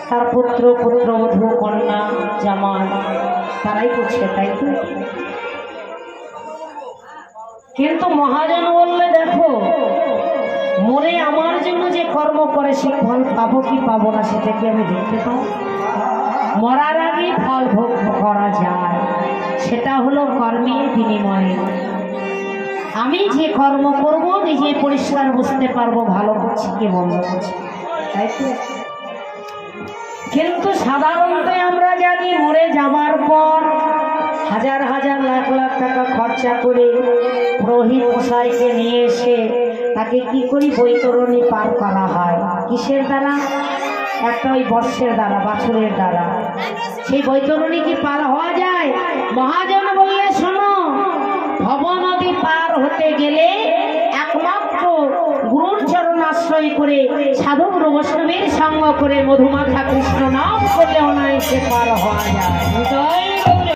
তার পুত্র পুত্রবধূ কন্যা জামাই তারাই করছে, তাই তো। কিন্তু মহাজন বললে দেখো মরে আমার জন্য যে কর্ম করে সে ফল পাবো কি পাবো না সেটা কি আমি দেখতে পাবো? মরার আগে ফল ভোগ করা যায়, সেটা হলো কর্মের বিনিময়ে। আমি যে কর্ম করব নিজে পরিষ্কার বুঝতে পারবো ভালো করছি কি মন্দ করছি, তাই তো। কিন্তু সাধারণত আমরা জানি মরে যাবার পর হাজার হাজার লাখ লাখ টাকা খরচা করে পুরোহিত মশাইকে নিয়ে এসে তাকে কি করি বৈতরণী পার করা হয়। কিসের দ্বারা? একটা ওই বর্ষের দ্বারা, বাছুরের দ্বারা। সেই বৈতরণী কি পার হওয়া যায়? মহাজন বললে শোনো, ভব নদী পার হতে গেলে একমাত্র গুরুর চরণ আশ্রয় করে সাধু বৈষ্ণবের সঙ্গ করে মধুমাখা কৃষ্ণ নাম করলে অনায়াসে পার হওয়া যায়।